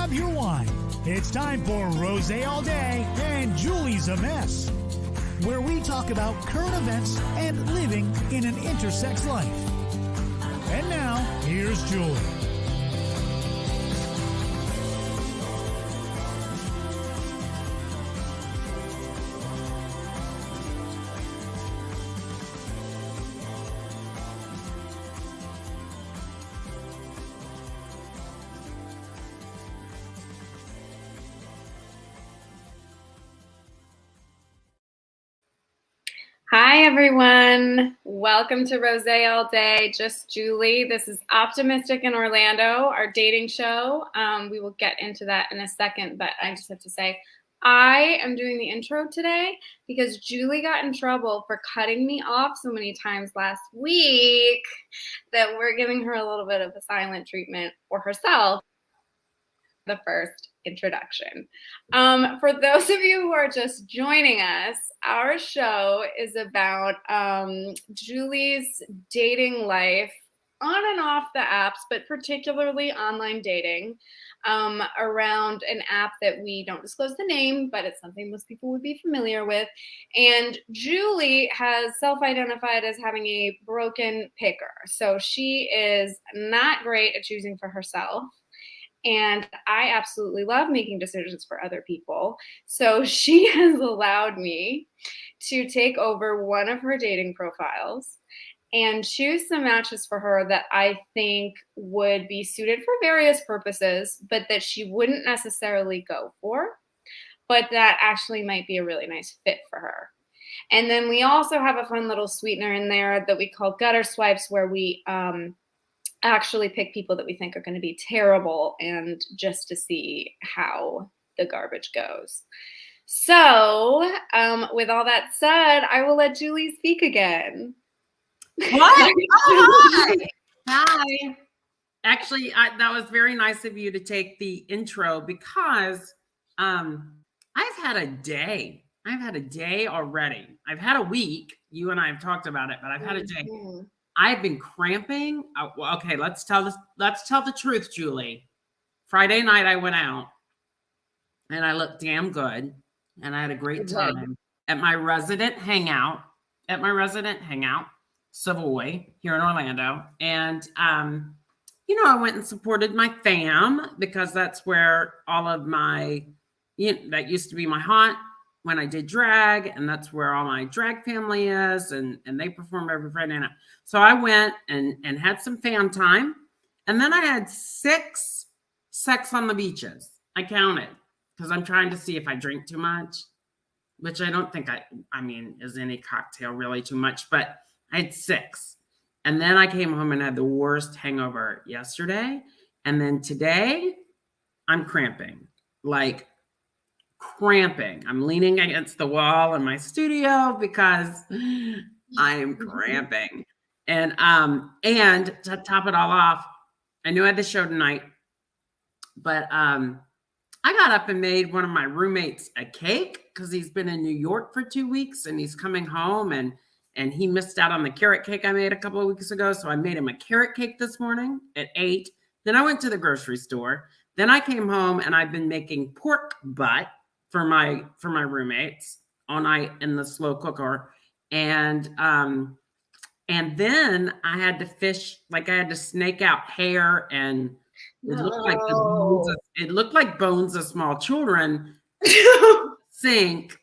grab your wine. It's time for Rosé All Day and Julie's a Mess, where we talk about current events and living in an intersex life. And now, here's Julie. Hi, everyone. Welcome to Rosé All Day. Just Julie. This is Optimistic in Orlando, our dating show. We will get into that in a second, but I just have to say, I am doing the intro today because Julie got in trouble for cutting me off so many times last week that we're giving her a little bit of a silent treatment for herself. The first introduction. For those of you who are just joining us, our show is about Julie's dating life on and off the apps, but particularly online dating, around an app that we don't disclose the name, but it's something most people would be familiar with. And Julie has self-identified as having a broken picker. So she is not great at choosing for herself. And I absolutely love making decisions for other people. So she has allowed me to take over one of her dating profiles and choose some matches for her that I think would be suited for various purposes, but that she wouldn't necessarily go for, but that actually might be a really nice fit for her. And then we also have a fun little sweetener in there that we call gutter swipes, where we actually pick people that we think are going to be terrible and just to see how the garbage goes. So with all that said, I will let Julie speak again. What? Oh, hi. Hi. Actually, that was very nice of you to take the intro because I've had a day. I've had a day already. I've had a week. You and I have talked about it, but I've had a day. I've been cramping. Well, okay, let's tell the truth, Julie. Friday night I went out and I looked damn good and I had a great time at my resident hangout, Savoy here in Orlando. And I went and supported my fam because that's where all of my, that used to be my haunt when I did drag, and that's where all my drag family is, and they perform every Friday night. So I went and had some fan time, and then I had 6 sex on the beaches. I counted because I'm trying to see if I drink too much, which I don't think is any cocktail really too much, but I had 6. And then I came home and had the worst hangover yesterday. And then today I'm cramping, I'm leaning against the wall in my studio because I am cramping. And to top it all off, I knew I had the show tonight, but I got up and made one of my roommates a cake because he's been in New York for 2 weeks and he's coming home, and he missed out on the carrot cake I made a couple of weeks ago. So I made him a carrot cake this morning at 8. Then I went to the grocery store. Then I came home and I've been making pork butt for my roommates all night in the slow cooker. And then I had to I had to snake out hair, and it looked like bones of small children sink.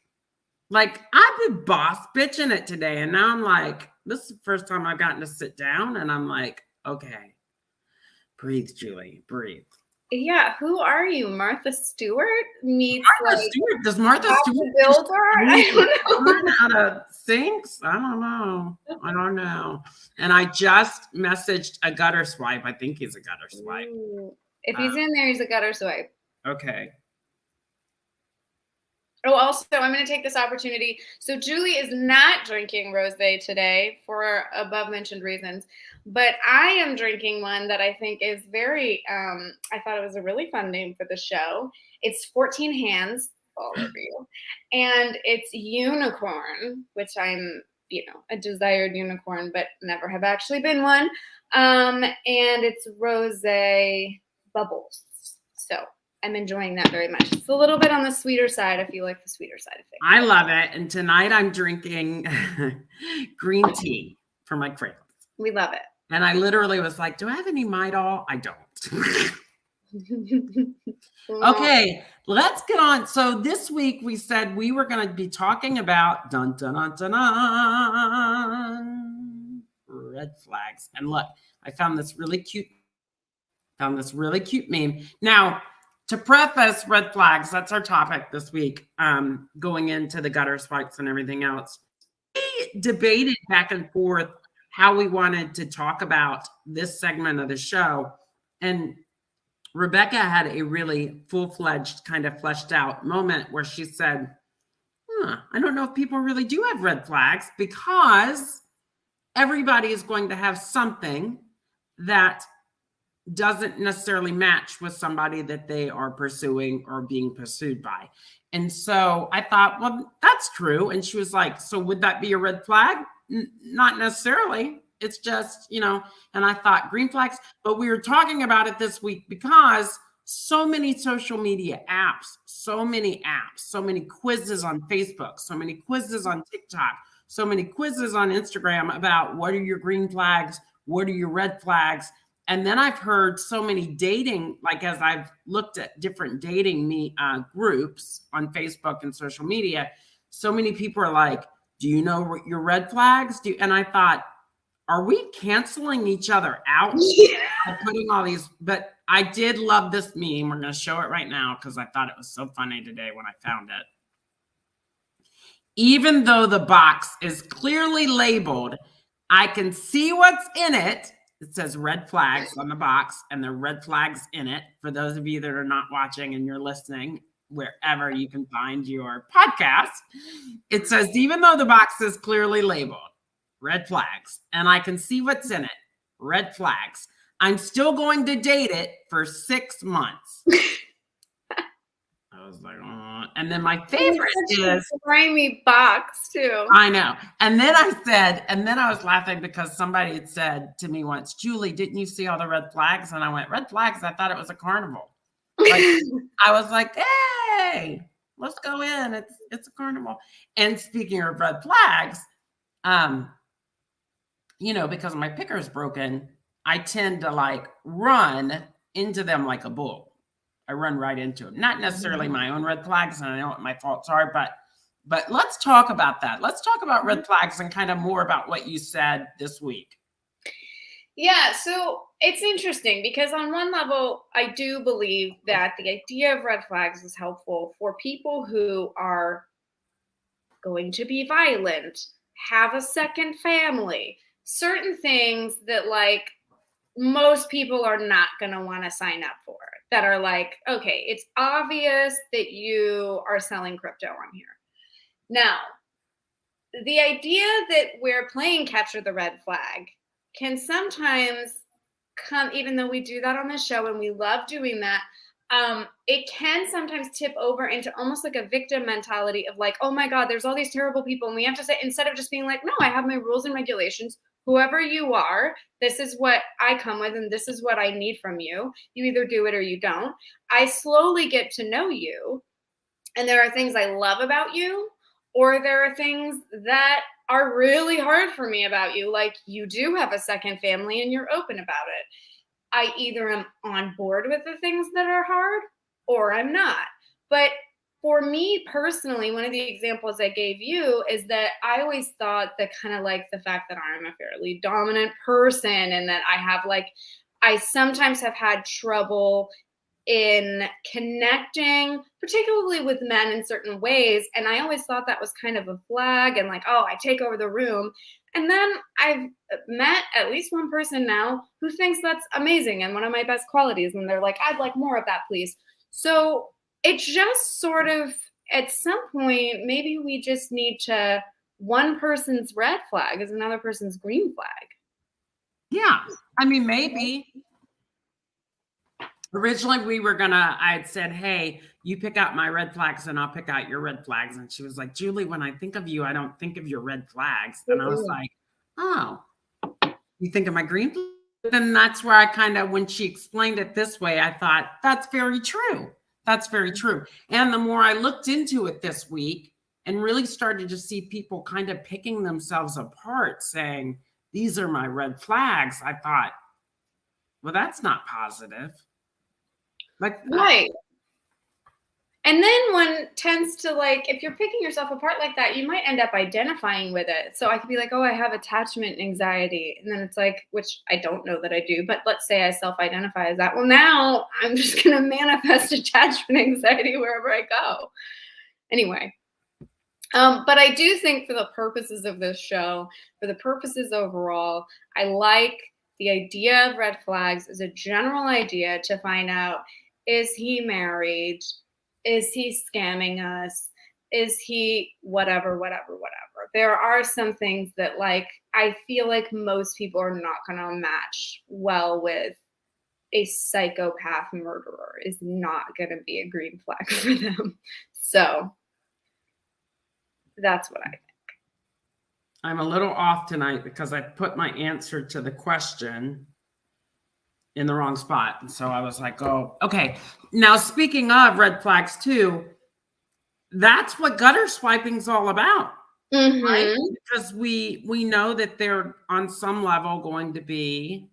Like, I've been boss bitching it today, and now I'm like, this is the first time I've gotten to sit down, and I'm like, okay, breathe, Julie, breathe. Yeah, who are you? Martha Stewart meets Stewart. Does Martha Stewart builder? I don't know. Out of sinks? I don't know. And I just messaged a gutter swipe. I think he's a gutter swipe. Ooh. If he's in there, he's a gutter swipe. Okay. Oh, also, I'm going to take this opportunity. So Julie is not drinking rosé today for above mentioned reasons, but I am drinking one that I think is very, I thought it was a really fun name for the show. It's 14 Hands, all over you. And it's unicorn, which I'm, a desired unicorn, but never have actually been one. And it's rosé bubbles. So I'm enjoying that very much. It's a little bit on the sweeter side if you like the sweeter side of things. I love it. And tonight I'm drinking green tea for my crayons. We love it. And I literally was like, do I have any Midol? I don't. Okay, let's get on. So this week we said we were going to be talking about dun, dun, dun, dun, dun, red flags. And look, I found this really cute meme. Now, to preface red flags, that's our topic this week, going into the gutter spikes and everything else. We debated back and forth how we wanted to talk about this segment of the show. And Rebecca had a really full-fledged, kind of fleshed out moment where she said, I don't know if people really do have red flags, because everybody is going to have something that doesn't necessarily match with somebody that they are pursuing or being pursued by. And so I thought, well, that's true. And she was like, so would that be a red flag? Not necessarily. It's just, and I thought green flags, but we were talking about it this week because so many social media apps, so many quizzes on Facebook, so many quizzes on TikTok, so many quizzes on Instagram about what are your green flags? What are your red flags? And then I've heard so many dating, like as I've looked at different dating groups on Facebook and social media, so many people are like, do you know what your red flags? And I thought, are we canceling each other out? Yeah. By putting all these, but I did love this meme. We're going to show it right now because I thought it was so funny today when I found it. Even though the box is clearly labeled, I can see what's in it. It says red flags on the box, and there are red flags in it. For those of you that are not watching and you're listening, wherever you can find your podcast, it says, even though the box is clearly labeled, red flags, and I can see what's in it, red flags, I'm still going to date it for 6 months. I was like, oh. And then my favorite is grimy box too. I know. And then I was laughing because somebody had said to me once, Julie, didn't you see all the red flags? And I went, red flags? I thought it was a carnival. Like, I was like, hey, let's go in. It's a carnival. And speaking of red flags, because my picker is broken, I tend to like run into them like a bull. I run right into them. Not necessarily my own red flags, and I know what my faults are, but let's talk about that. Let's talk about red flags and kind of more about what you said this week. Yeah, so it's interesting because on one level, I do believe that the idea of red flags is helpful for people who are going to be violent, have a second family, certain things that like most people are not going to want to sign up for, that are like, okay, it's obvious that you are selling crypto on here. Now, the idea that we're playing capture the red flag can sometimes come, even though we do that on the show and we love doing that, it can sometimes tip over into almost like a victim mentality of like, oh my God, there's all these terrible people. And we have to say, instead of just being like, no, I have my rules and regulations. Whoever you are, this is what I come with and this is what I need from you. You either do it or you don't. I slowly get to know you. And there are things I love about you, or there are things that are really hard for me about you. Like you do have a second family and you're open about it. I either am on board with the things that are hard or I'm not. But for me personally, one of the examples I gave you is that I always thought that kind of like the fact that I'm a fairly dominant person and that I sometimes have had trouble in connecting, particularly with men in certain ways. And I always thought that was kind of a flag and like, oh, I take over the room. And then I've met at least one person now who thinks that's amazing and one of my best qualities. And they're like, I'd like more of that, please. So it's just sort of at some point, maybe we just need to, one person's red flag is another person's green flag. Yeah. I mean, maybe. Originally, I had said, hey, you pick out my red flags and I'll pick out your red flags. And she was like, Julie, when I think of you, I don't think of your red flags. And I was like, oh, you think of my green flags? Then that's where I kind of, when she explained it this way, I thought, that's very true. That's very true. And the more I looked into it this week and really started to see people kind of picking themselves apart, saying, these are my red flags, I thought, well, that's not positive. Like, right. And then one tends to, like, if you're picking yourself apart like that, you might end up identifying with it. So I could be like, oh, I have attachment anxiety. And then it's like, which I don't know that I do, but let's say I self-identify as that. Well, now I'm just going to manifest attachment anxiety wherever I go. Anyway. But I do think for the purposes of this show, for the purposes overall, I like the idea of red flags as a general idea to find out, is he married? Is he scamming us? Is he whatever? There are some things that, like, I feel like most people are not going to match well with. A psychopath murderer is not going to be a green flag for them. So that's what I think. I'm a little off tonight because I put my answer to the question in the wrong spot. And so I was like, oh, okay. Now, speaking of red flags too, that's what gutter swiping is all about. Mm-hmm. Right? Because we know that they're on some level going to be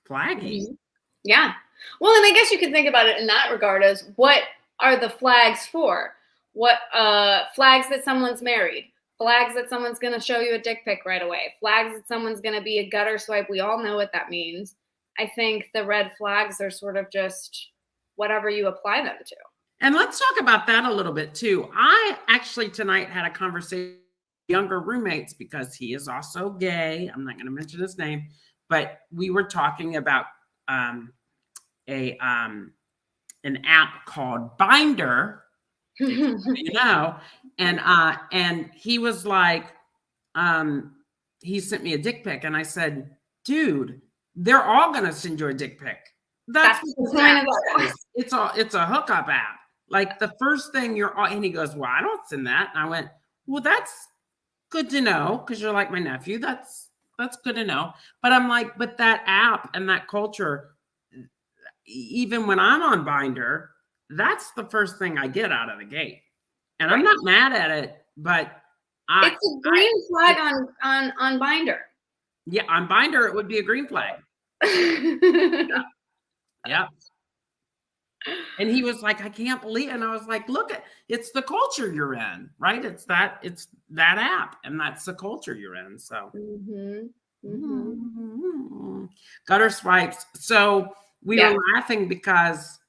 flagging. Mm-hmm. Yeah. Well, and I guess you could think about it in that regard as, what are the flags for? What flags that someone's married, flags that someone's going to show you a dick pic right away, flags that someone's going to be a gutter swipe. We all know what that means. I think the red flags are sort of just whatever you apply them to. And let's talk about that a little bit too. I actually tonight had a conversation with younger roommates because he is also gay. I'm not going to mention his name, but we were talking about an app called Binder. You know, and he was like, he sent me a dick pic, and I said, dude, they're all gonna send you a dick pic. That's what the app is. It's a hookup app. Like, the first thing and he goes, well, I don't send that. And I went, well, that's good to know, because you're like my nephew. That's good to know. But I'm like, but that app and that culture, even when I'm on Binder, that's the first thing I get out of the gate. And I'm not mad at it, but it's a green flag on Binder. Yeah, on Binder, it would be a green flag. Yeah. And he was like, I can't believe it. And I was like, look, it's the culture you're in, right? It's that app, and that's the culture you're in. So gutter swipes. So we were laughing because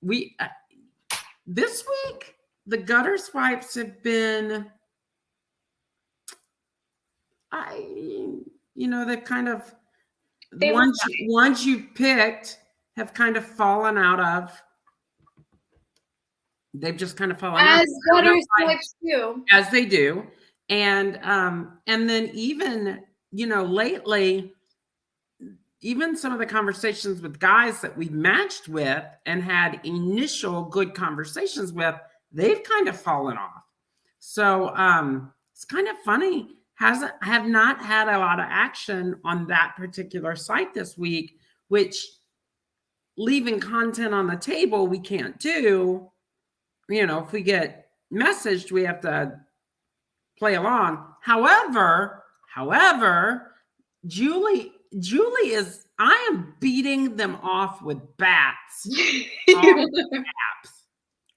this week the gutter swipes have been, they've kind of, the ones you picked have kind of fallen out of. They've just kind of fallen out. As gutter swipes do. As they do. And then even, lately, even some of the conversations with guys that we've matched with and had initial good conversations with, they've kind of fallen off. So it's kind of funny. I have not had a lot of action on that particular site this week, which, leaving content on the table, we can't do. If we get messaged, we have to play along. However, Julie is, I am beating them off with bats.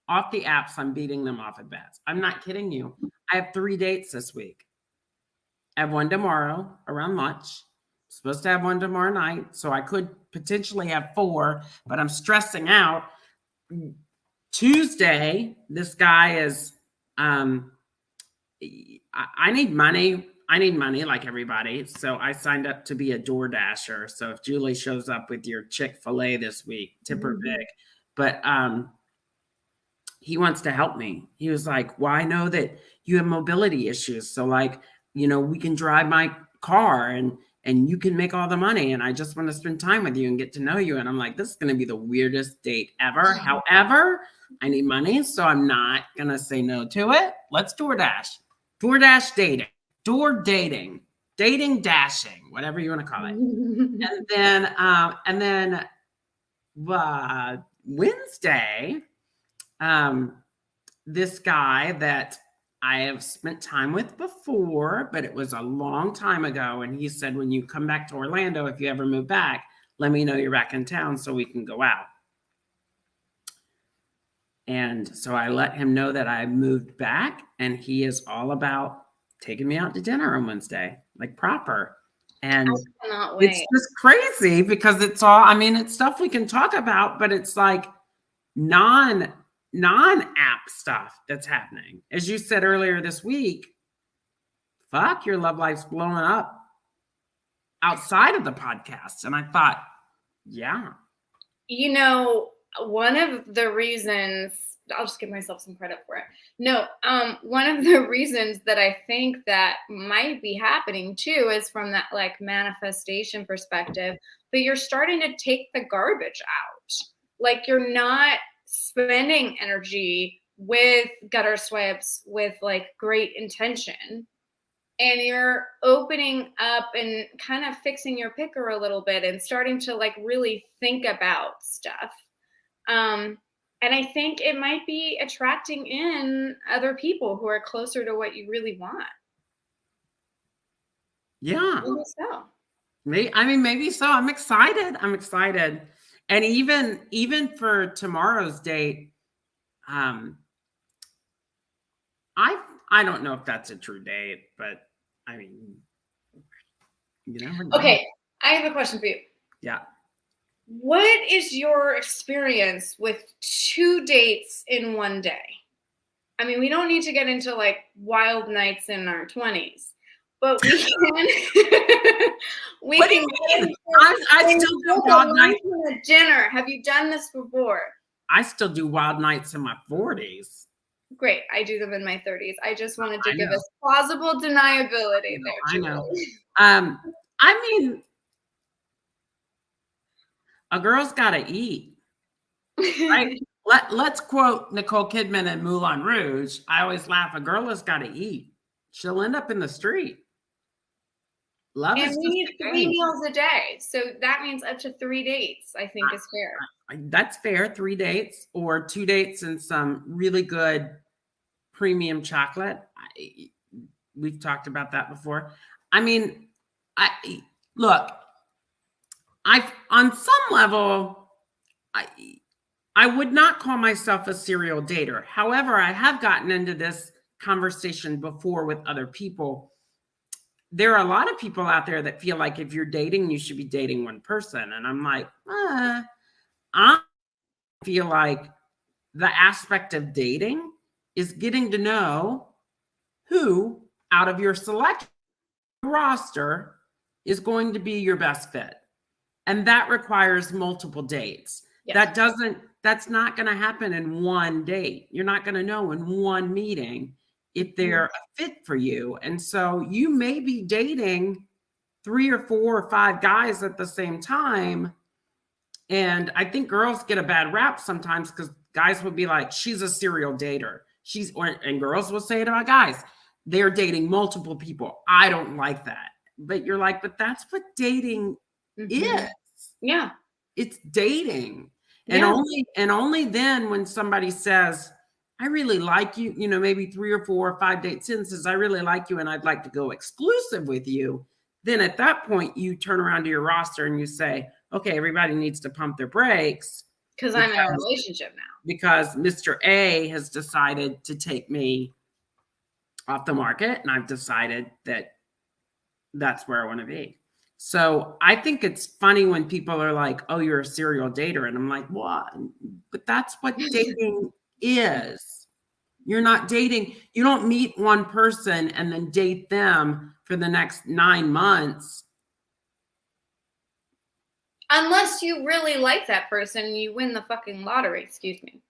Off the apps, I'm beating them off with bats. I'm not kidding you. I have 3 dates this week. I have one tomorrow around lunch. Supposed to have one tomorrow night, so I could potentially have 4, but I'm stressing out. Tuesday, this guy is, I need money. I need money like everybody. So I signed up to be a Door Dasher. So if Julie shows up with your Chick-fil-A this week, tip her big. But he wants to help me. He was like, well, I know that you have mobility issues. So we can drive my car and you can make all the money. And I just want to spend time with you and get to know you. And I'm like, this is going to be the weirdest date ever. However, I need money, so I'm not going to say no to it. Let's DoorDash. DoorDash dating. Door dating. Dating dashing. Whatever you want to call it. And then Wednesday, this guy that I have spent time with before, but it was a long time ago. And he said, when you come back to Orlando, if you ever move back, let me know you're back in town so we can go out. And so I let him know that I moved back, and he is all about taking me out to dinner on Wednesday, like proper. And it's just crazy because it's all, I mean, it's stuff we can talk about, but it's like non-app stuff that's happening. As you said earlier this week, fuck, your love life's blowing up outside of the podcast. And I thought, yeah. You know, one of the reasons, I'll just give myself some credit for it. No, one of the reasons that I think that might be happening too is from that like manifestation perspective, but you're starting to take the garbage out. Like you're not spending energy with gutter swipes with like great intention, and you're opening up and kind of fixing your picker a little bit and starting to like really think about stuff. And I think it might be attracting in other people who are closer to what you really want. Yeah. Maybe so. Maybe so. I'm excited. And even for tomorrow's date, I don't know if that's a true date, but I mean, you never know. Okay, I have a question for you. Yeah. What is your experience with 2 dates in one day? I mean, we don't need to get into like wild nights in our 20s, but we can. What do you mean? I still do wild nights. Dinner. Have you done this before? I still do wild nights in my 40s. Great. I do them in my 30s. I just wanted to give us plausible deniability there. I know. I mean, a girl's got to eat, right? Let's quote Nicole Kidman in Moulin Rouge. I always laugh. A girl has got to eat. She'll end up in the street. Love is we need 3 meals a day. So that means up to 3 dates, I think is fair. That's fair. 3 dates or 2 dates and some really good premium chocolate. We've talked about that before. I mean, look, on some level, I would not call myself a serial dater. However, I have gotten into this conversation before with other people. There are a lot of people out there that feel like if you're dating, you should be dating one person. And I'm like, I feel like the aspect of dating is getting to know who out of your select roster is going to be your best fit. And that requires multiple dates. Yes. That's not going to happen in one date. You're not going to know in one meeting if they're a fit for you. And so you may be dating 3 or 4 or 5 guys at the same time. And I think girls get a bad rap sometimes because guys will be like, she's a serial dater. And girls will say it about guys. They're dating multiple people. I don't like that. But you're like, but that's what dating is. Yeah. It's dating. And only then when somebody says, I really like you, maybe 3 or 4 or 5 dates in, says, I really like you and I'd like to go exclusive with you. Then at that point, you turn around to your roster and you say, okay, everybody needs to pump their brakes. Because I'm in a relationship now. Because Mr. A has decided to take me off the market, and I've decided that that's where I want to be. So I think it's funny when people are like, oh, you're a serial dater. And I'm like, what? But that's what dating is. You're not dating. You don't meet one person and then date them for the next 9 months. Unless you really like that person and you win the fucking lottery, excuse me.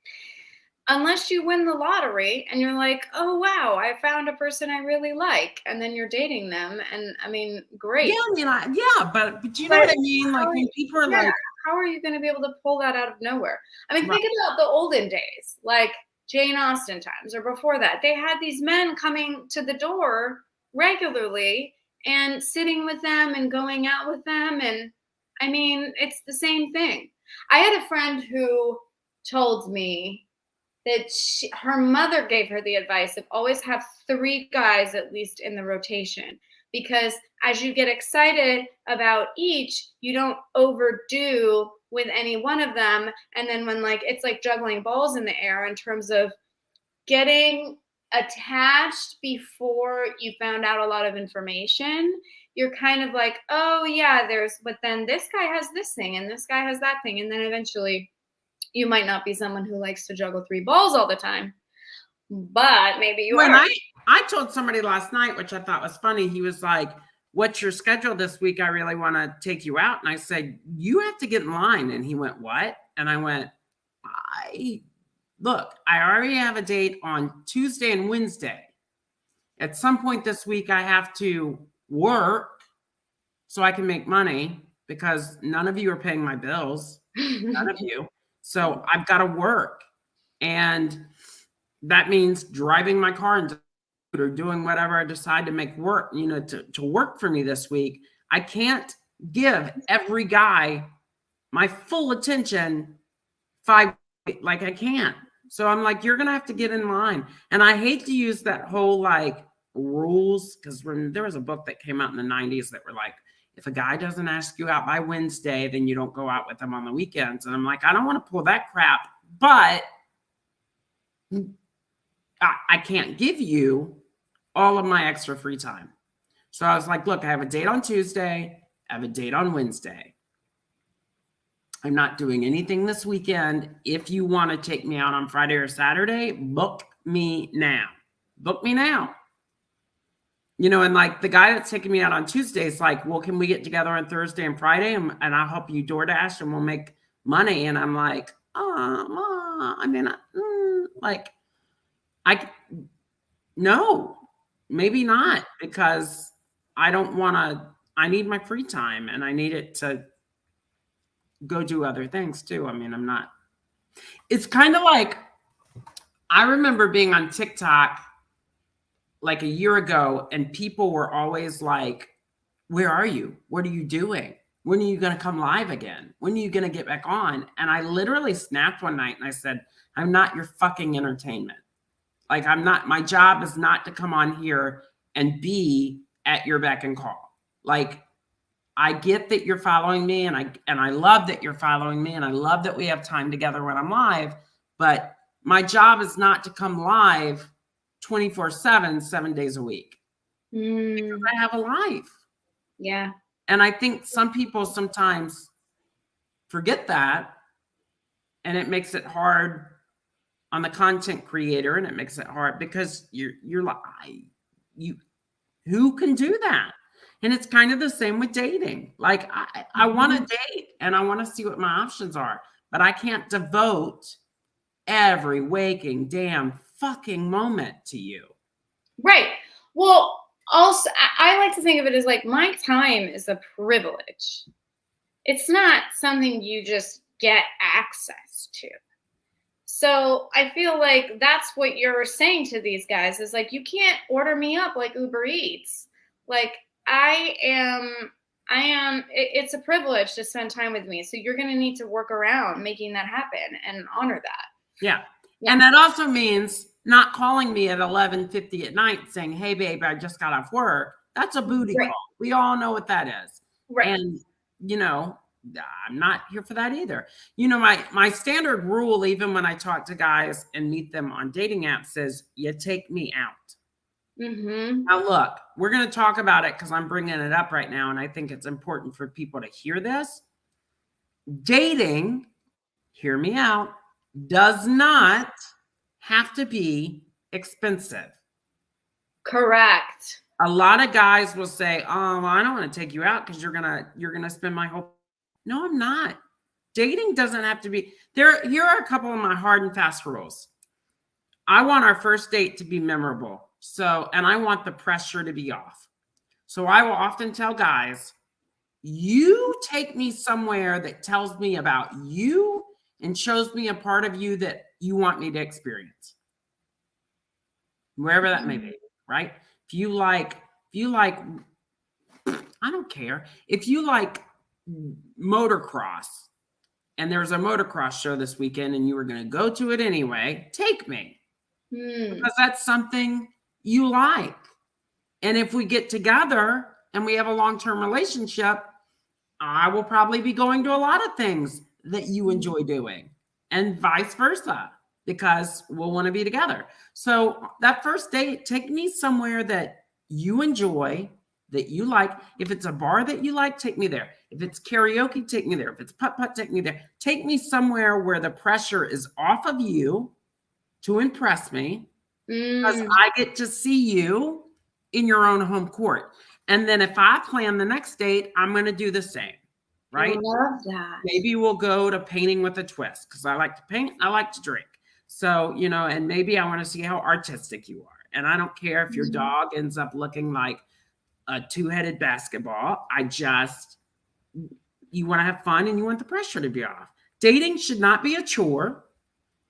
Unless you win the lottery and you're like, oh, wow, I found a person I really like. And then you're dating them. And I mean, great. Yeah, but you know what I mean? Like when people are like, how are you going to be able to pull that out of nowhere? I mean, think about the olden days, like Jane Austen times or before that. They had these men coming to the door regularly and sitting with them and going out with them. And I mean, it's the same thing. I had a friend who told me that her mother gave her the advice of always have 3 guys at least in the rotation, because as you get excited about each, you don't overdo with any one of them. And then when like, it's like juggling balls in the air in terms of getting attached before you found out a lot of information. You're kind of like, oh yeah, but then this guy has this thing and this guy has that thing. And then eventually you might not be someone who likes to juggle 3 balls all the time, but maybe you are. I told somebody last night, which I thought was funny, he was like, what's your schedule this week? I really want to take you out. And I said, you have to get in line. And he went, what? And I went, look, I already have a date on Tuesday and Wednesday. At some point this week, I have to work so I can make money, because none of you are paying my bills. None of you. So I've got to work. And that means driving my car and or doing whatever I decide to make work, to work for me this week. I can't give every guy my full attention 5, like I can't. So I'm like, you're going to have to get in line. And I hate to use that whole like rules, because when there was a book that came out in the 90s that were like, if a guy doesn't ask you out by Wednesday, then you don't go out with him on the weekends. And I'm like, I don't want to pull that crap, but I can't give you all of my extra free time. So I was like, look, I have a date on Tuesday. I have a date on Wednesday. I'm not doing anything this weekend. If you want to take me out on Friday or Saturday, book me now. Book me now. And like the guy that's taking me out on Tuesday is like, well, can we get together on Thursday and Friday and I'll help you DoorDash and we'll make money? And I'm like, no, maybe not, because I don't want to, I need my free time and I need it to go do other things too. I mean, it's kind of like, I remember being on TikTok like a year ago and people were always like, where are you? What are you doing? When are you going to come live again? When are you going to get back on? And I literally snapped one night and I said, I'm not your fucking entertainment. Like my job is not to come on here and be at your beck and call. Like, I get that you're following me and I love that you're following me and I love that we have time together when I'm live, but my job is not to come live 24/7, 7 days a week. Because I have a life. Yeah. And I think some people sometimes forget that, and it makes it hard on the content creator, and it makes it hard because you're like, who can do that? And it's kind of the same with dating. Like I want to date and I want to see what my options are, but I can't devote every waking damn fucking moment to you. Right. Well, also, I like to think of it as like, my time is a privilege. It's not something you just get access to. So I feel like that's what you're saying to these guys is like, you can't order me up like Uber Eats. Like it's a privilege to spend time with me. So you're going to need to work around making that happen and honor that. Yeah. And that also means not calling me at 11:50 at night saying, hey, babe, I just got off work. That's a booty call. We all know what that is. Right. And, I'm not here for that either. My standard rule, even when I talk to guys and meet them on dating apps, is you take me out. Mm-hmm. Now, look, we're going to talk about it because I'm bringing it up right now. And I think it's important for people to hear this. Dating, hear me out, does not have to be expensive. Correct. A lot of guys will say, oh, well, I don't want to take you out because you're gonna spend my whole. No, I'm not. Dating doesn't have to be there. Here are a couple of my hard and fast rules. I want our first date to be memorable. And I want the pressure to be off. So I will often tell guys, you take me somewhere that tells me about you and shows me a part of you that you want me to experience. Wherever that may be, right? If you like, I don't care. If you like motocross and there's a motocross show this weekend and you were going to go to it anyway, take me. Because that's something you like. And if we get together and we have a long-term relationship, I will probably be going to a lot of things that you enjoy doing, and vice versa, because we'll want to be together. So that first date, take me somewhere that you enjoy, that you like. If it's a bar that you like, take me there. If it's karaoke, take me there. If it's putt-putt, take me there. Take me somewhere where the pressure is off of you to impress me, because I get to see you in your own home court. And then if I plan the next date, I'm going to do the same, right? I love that. Maybe we'll go to painting with a twist, because I like to paint, I like to drink. So, you know, and maybe I want to see how artistic you are. And I don't care if your dog ends up looking like a two-headed basketball. You want to have fun and you want the pressure to be off. Dating should not be a chore,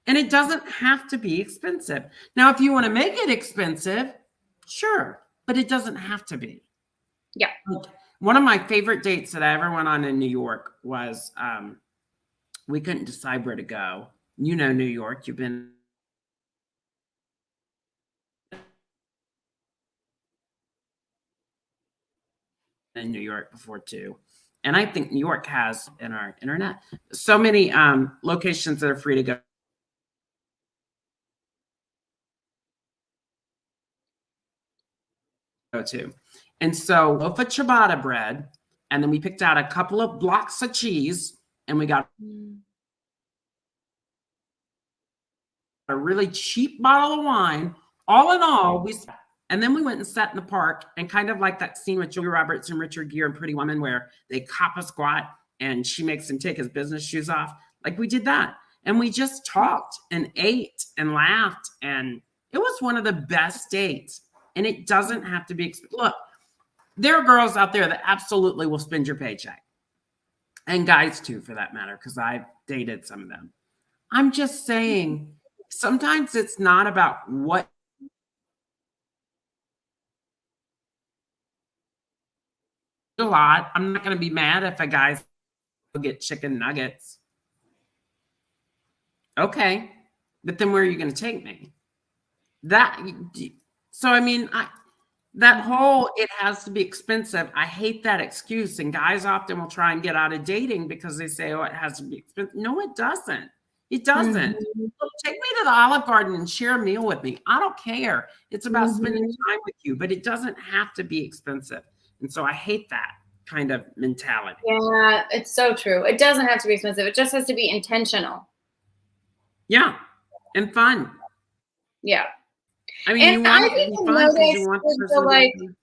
and it doesn't have to be expensive. Now, if you want to make it expensive, sure, but it doesn't have to be. Yeah. One of my favorite dates that I ever went on in New York was we couldn't decide where to go. You know New York. You've been in New York before too. And I think New York has, in our internet, so many locations that are free to go to. And so loaf of ciabatta bread, and then we picked out a couple of blocks of cheese, and we got a really cheap bottle of wine. All in all, and then we went and sat in the park, and kind of like that scene with Julia Roberts and Richard Gere in Pretty Woman, where they cop a squat and she makes him take his business shoes off. Like, we did that. And we just talked and ate and laughed. And it was one of the best dates. And it doesn't have to be, look, there are girls out there that absolutely will spend your paycheck. And guys too, for that matter, because I've dated some of them. I'm just saying, sometimes it's not about what a lot. I'm not going to be mad if a guy get chicken nuggets. Okay, but then where are you going to take me? So I mean, that whole it has to be expensive. I hate that excuse, and guys often will try and get out of dating because they say, "Oh, it has to be expensive." No, it doesn't. It doesn't. Look, take me to the Olive Garden and share a meal with me. I don't care. It's about spending time with you, but it doesn't have to be expensive. And so I hate that kind of mentality. Yeah, it's so true. It doesn't have to be expensive. It just has to be intentional. Yeah, and fun. Yeah. I mean, you want it to be fun because you want the person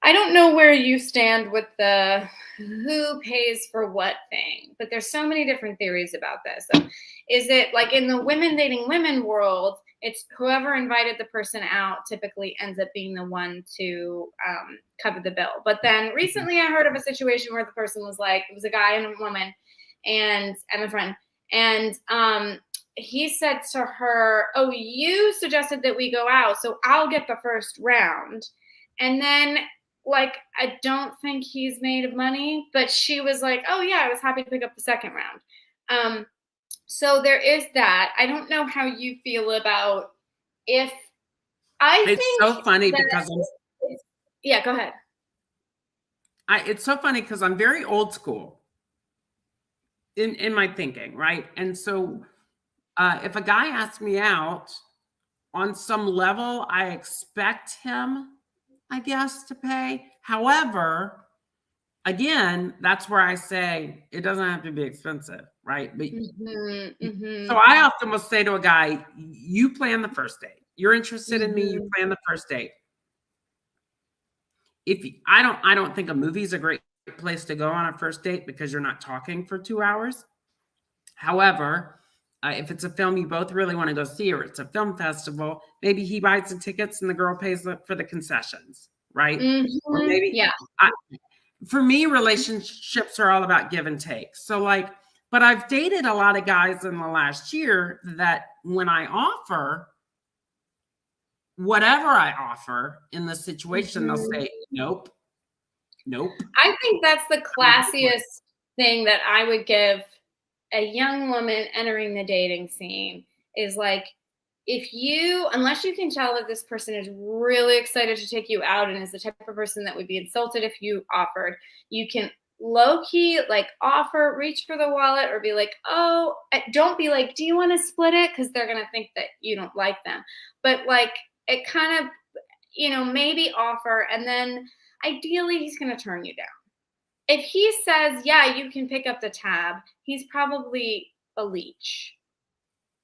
I don't know where you stand with the who pays for what thing, but there's so many different theories about this. So is it like in the women dating women world, it's whoever invited the person out typically ends up being the one to cover the bill. But then recently I heard of a situation where the person was like, it was a guy and a woman and a friend. And he said to her, "Oh, you suggested that we go out, so I'll get the first round." And then, like, I don't think he's made money, but she was like, "Oh yeah, I was happy to pick up the second round." So there is that. I don't know how you feel about if It's so funny because yeah, go ahead. It's so funny because I'm very old school in my thinking, right? And so if a guy asks me out, on some level, I expect him, I guess, to pay. However, again, that's where I say it doesn't have to be expensive, right? But so I often will say to a guy, "You plan the first date. You're interested in me. You plan the first date." I don't think a movie is a great place to go on a first date because you're not talking for 2 hours. However, if it's a film you both really want to go see, or it's a film festival, maybe he buys the tickets and the girl pays for the concessions, right? Or maybe, yeah. For me, relationships are all about give and take. So like, but I've dated a lot of guys in the last year that when I offer, whatever I offer in the situation, they'll say, nope. I think that's the classiest thing that I would give a young woman entering the dating scene is like, unless you can tell that this person is really excited to take you out and is the type of person that would be insulted if you offered, you can low key like offer, reach for the wallet, or be like, oh, don't be like, do you want to split it? Because they're going to think that you don't like them. But like, it kind of, maybe offer, and then ideally he's going to turn you down. If he says, yeah, you can pick up the tab, he's probably a leech.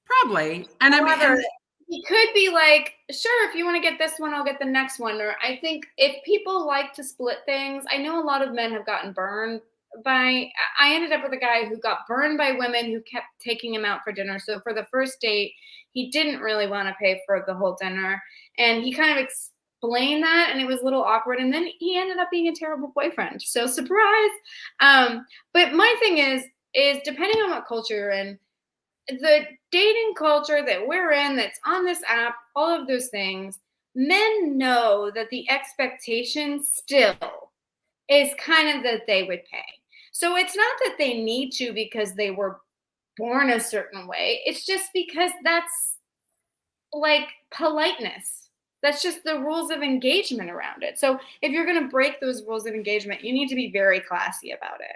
Probably. And However, he could be like, sure, if you want to get this one, I'll get the next one. Or I think if people like to split things, I know a lot of men have gotten burned I ended up with a guy who got burned by women who kept taking him out for dinner. So for the first date, he didn't really want to pay for the whole dinner. And he kind of explained that, and it was a little awkward. And then he ended up being a terrible boyfriend. So surprise. But my thing is depending on what culture you're in, the dating culture that we're in, that's on this app, all of those things, men know that the expectation still is kind of that they would pay. So it's not that they need to because they were born a certain way. It's just because that's like politeness. That's just the rules of engagement around it. So if you're going to break those rules of engagement, you need to be very classy about it.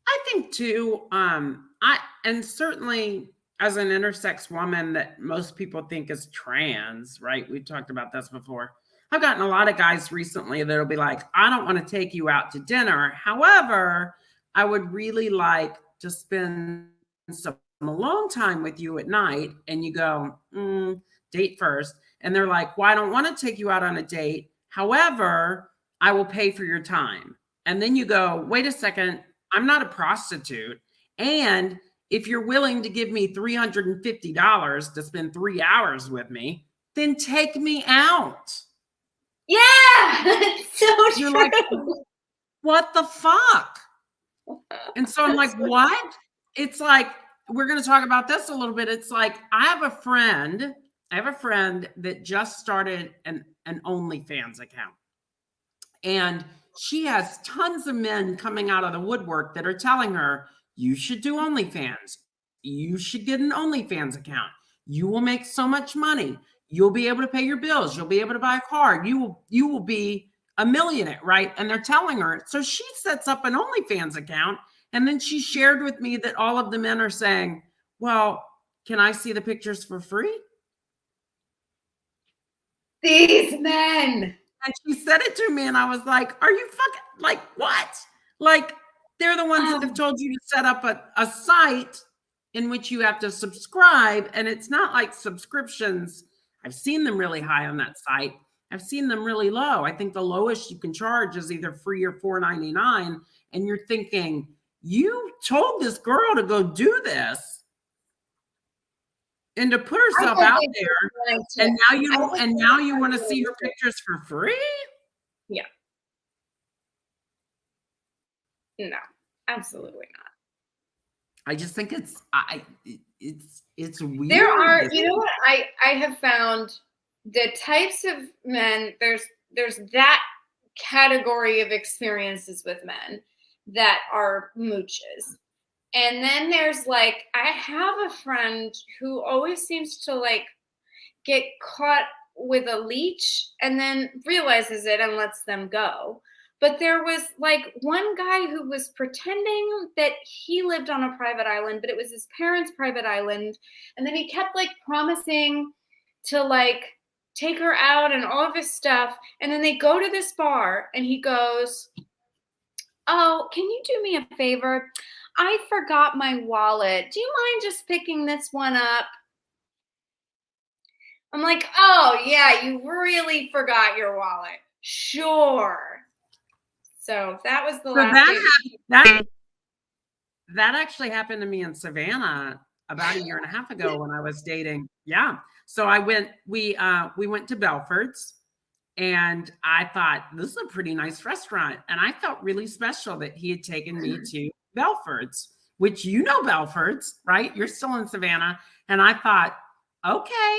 I think too, and certainly as an intersex woman that most people think is trans, right? We've talked about this before. I've gotten a lot of guys recently that'll be like, I don't want to take you out to dinner. However, I would really like to spend some alone time with you at night. And you go, date first. And they're like, well, I don't want to take you out on a date. However, I will pay for your time. And then you go, wait a second, I'm not a prostitute. And if you're willing to give me $350 to spend 3 hours with me, then take me out. Yeah, it's so You're true. like, what the fuck? And so I'm like, what? It's like, we're going to talk about this a little bit. It's like, I have a friend that just started an OnlyFans account. And she has tons of men coming out of the woodwork that are telling her, you should do OnlyFans. You should get an OnlyFans account. You will make so much money. You'll be able to pay your bills. You'll be able to buy a car. You will be a millionaire, right? And they're telling her. So she sets up an OnlyFans account. And then she shared with me that all of the men are saying, well, can I see the pictures for free? These men. And she said it to me, and I was like, are you fucking, like, what? Like, they're the ones that have told you to set up a site in which you have to subscribe. And it's not like subscriptions. I've seen them really high on that site. I've seen them really low. I think the lowest you can charge is either free or $4.99. And you're thinking, you told this girl to go do this and to put herself out there, and now you want to see her pictures for free? Yeah. No, absolutely not. I just think it's weird. There are, you know what I have found, the types of men, there's that category of experiences with men that are mooches. And then there's like, I have a friend who always seems to like get caught with a leech and then realizes it and lets them go. But there was like one guy who was pretending that he lived on a private island, but it was his parents' private island. And then he kept like promising to like take her out and all of his stuff. And then they go to this bar and he goes, oh, can you do me a favor? I forgot my wallet. Do you mind just picking this one up? I'm like, oh, yeah, you really forgot your wallet. Sure. So that was the last. That actually happened to me in Savannah about 1.5 years ago when I was dating. Yeah. So we went to Belford's, and I thought, this is a pretty nice restaurant. And I felt really special that he had taken me to Belford's, which you know Belford's, right? You're still in Savannah. And I thought, okay.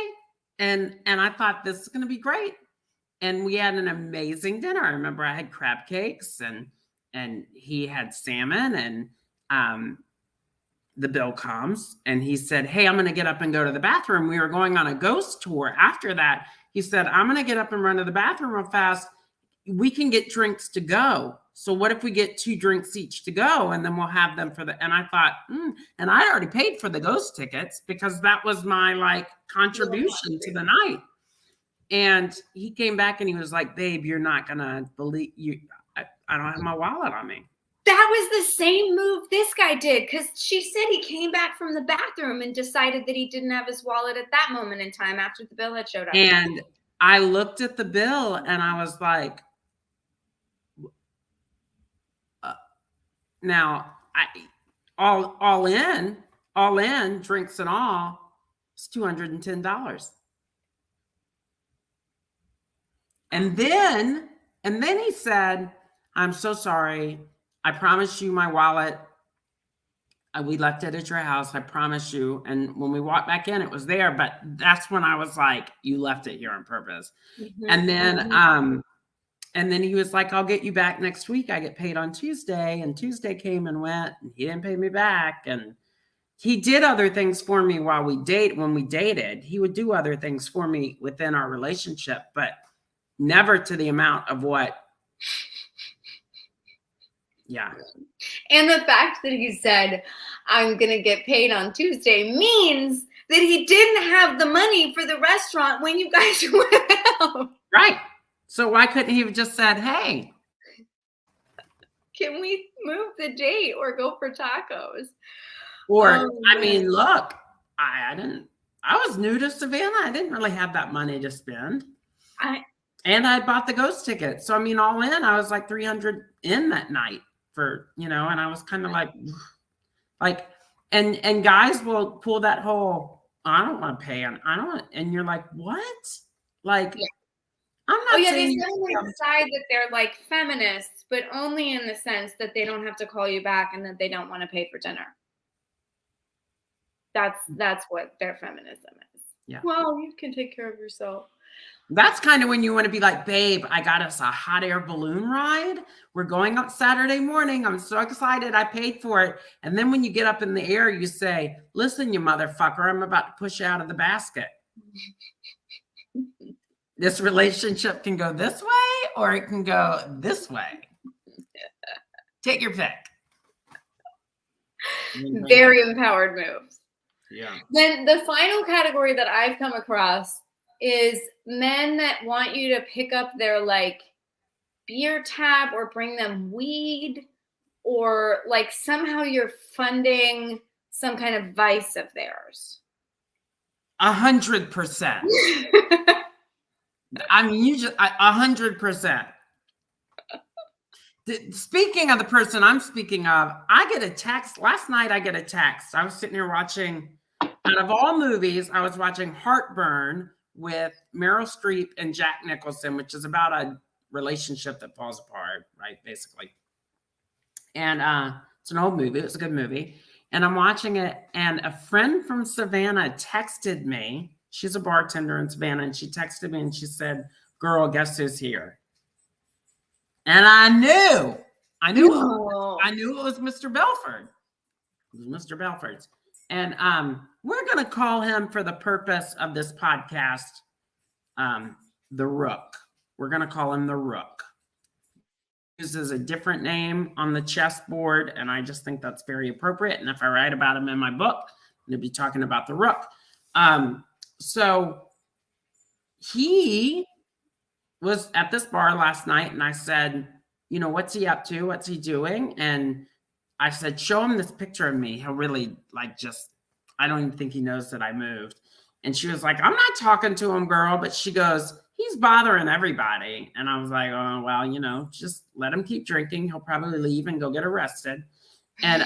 And I thought, this is going to be great. And we had an amazing dinner. I remember I had crab cakes and he had salmon, and the bill comes and he said, hey, I'm going to get up and go to the bathroom. We were going on a ghost tour. After that, he said, I'm going to get up and run to the bathroom real fast. We can get drinks to go. So what if we get 2 drinks each to go, and then we'll have them for the, and I thought, and I already paid for the ghost tickets because that was my like contribution to the night. And he came back and he was like, babe, you're not going to believe you. I don't have my wallet on me. That was the same move this guy did, because she said he came back from the bathroom and decided that he didn't have his wallet at that moment in time after the bill had showed up. And I looked at the bill and I was like, now all in, drinks and all, it's $210. And then he said, I'm so sorry. I promised you my wallet. We left it at your house. I promise you. And when we walked back in, it was there. But that's when I was like, you left it here on purpose. And then he was like, I'll get you back next week. I get paid on Tuesday. And Tuesday came and went, and he didn't pay me back. And he did other things for me when we dated. He would do other things for me within our relationship, but never to the amount of what. Yeah. And the fact that he said, I'm going to get paid on Tuesday means that he didn't have the money for the restaurant when you guys went out. Right. So why couldn't he have just said, hey, can we move the date or go for tacos? Or, I mean, look, I was new to Savannah. I didn't really have that money to spend. And I bought the ghost ticket. So, I mean, all in, I was like 300 in that night for, and I was kind of like, and guys will pull that whole, I don't want to pay on, and you're like, what? Like, yeah. I'm not saying. They decide that they're like feminists, but only in the sense that they don't have to call you back and that they don't want to pay for dinner. That's what their feminism is. Yeah. Well, you can take care of yourself. That's kind of when you want to be like, babe, I got us a hot air balloon ride. We're going up Saturday morning. I'm so excited. I paid for it. And then when you get up in the air, you say, listen, you motherfucker, I'm about to push you out of the basket. This relationship can go this way or it can go this way. Take your pick. Very empowered moves. Yeah. Then the final category that I've come across is men that want you to pick up their like beer tab or bring them weed, or like somehow you're funding some kind of vice of theirs. 100%. I mean, you just 100%. Speaking of the person I'm speaking of, I get a text last night. I get a text. I was sitting here watching, out of all movies, I was watching Heartburn with Meryl Streep and Jack Nicholson, which is about a relationship that falls apart, right? Basically. And it's an old movie. It was a good movie. And I'm watching it, and a friend from Savannah texted me. She's a bartender in Savannah, and she texted me and she said, girl, guess who's here? And I knew it was Mr. Belford. It was Mr. Belford's. And we're going to call him, for the purpose of this podcast, the Rook. We're going to call him the Rook. He uses a different name on the chessboard, and I just think that's very appropriate. And if I write about him in my book, I'm going to be talking about the Rook. So he was at this bar last night, and I said, what's he up to? What's he doing? And I said, show him this picture of me. He'll really I don't even think he knows that I moved. And she was like, I'm not talking to him, girl. But she goes, he's bothering everybody. And I was like, oh, well, just let him keep drinking. He'll probably leave and go get arrested. And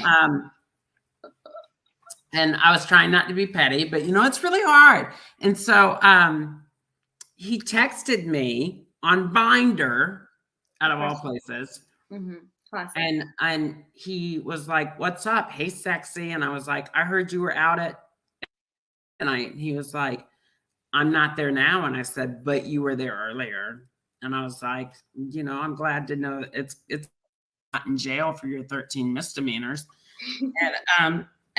I was trying not to be petty, but it's really hard. And so he texted me on Binder, out of all places. Mm-hmm. And he was like, what's up? Hey, sexy. And I was like, I heard you were out at, and he was like, I'm not there now. And I said, but you were there earlier. And I was like, I'm glad to know that it's not in jail for your 13 misdemeanors.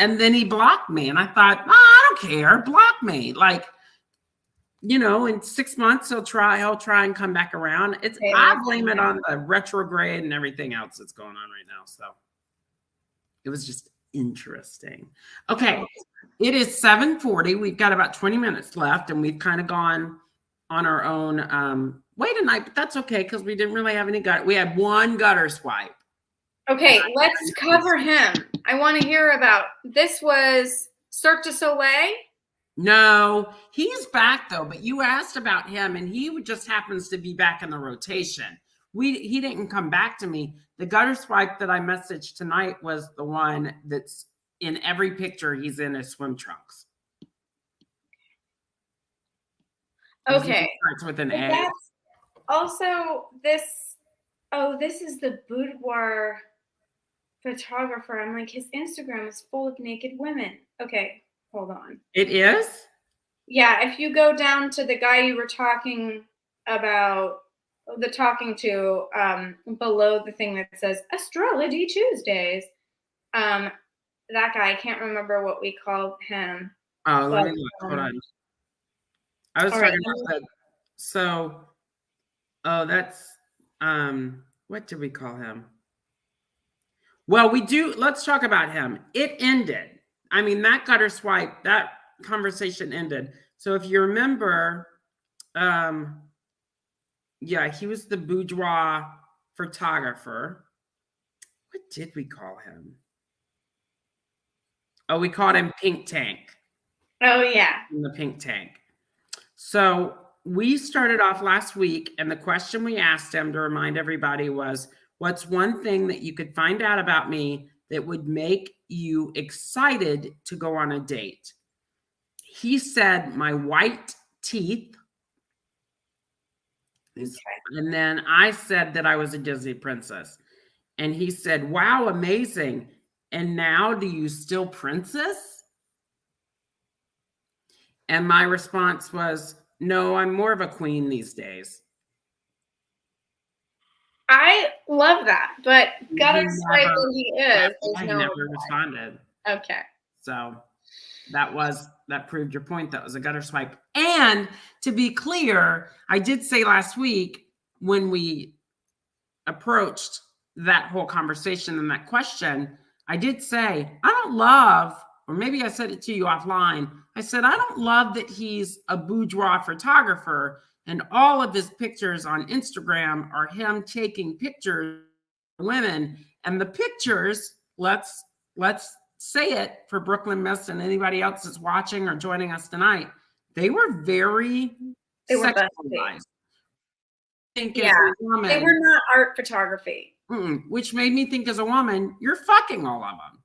And then he blocked me. And I thought, oh, I don't care. Block me. Like, you know, in 6 months, he'll try and come back around. I blame it on the retrograde and everything else that's going on right now. So it was just interesting. Okay. It is 7:40. We've got about 20 minutes left, and we've kind of gone on our own way tonight, but that's okay because we didn't really have any gutter. We had one gutter swipe. Okay, let's cover him. I want to hear about this. Was Cirque du Soleil? No, he's back though, but you asked about him, and he just happens to be back in the rotation. He didn't come back to me. The gutter swipe that I messaged tonight was the one that's in every picture. He's in his swim trunks. Okay. Starts with an A. That's also this. Oh, this is the boudoir photographer. I'm like, his Instagram is full of naked women. Okay, hold on. It is? Yeah, if you go down to the guy you were talking about, below the thing that says Astrology Tuesdays, that guy, I can't remember what we called him. Oh, let me look. Hold on. I was talking about that. So, that's, what did we call him? Well, let's talk about him. It ended. I mean, that gutter swipe, that conversation ended. So if you remember, yeah, he was the boudoir photographer. What did we call him? Oh, we called him Pink Tank. Oh, yeah. In the Pink Tank. So we started off last week, and the question we asked him to remind everybody was, what's one thing that you could find out about me that would make you excited to go on a date? He said, my white teeth. Okay. And then I said that I was a Disney princess. And he said, wow, amazing. And now do you still princess? And my response was, no, I'm more of a queen these days. I love that, but gutter swipe than he is. I never responded. Okay. So that proved your point. That was a gutter swipe. And to be clear, I did say last week when we approached that whole conversation and that question, I did say, I don't love, or maybe I said it to you offline. I said, I don't love that he's a boudoir photographer and all of his pictures on Instagram are him taking pictures of women. And the pictures, let's say it for Brooklyn Miss and anybody else that's watching or joining us tonight, they were very sexualized. Yeah, they were not art photography. Which made me think as a woman, you're fucking all of them.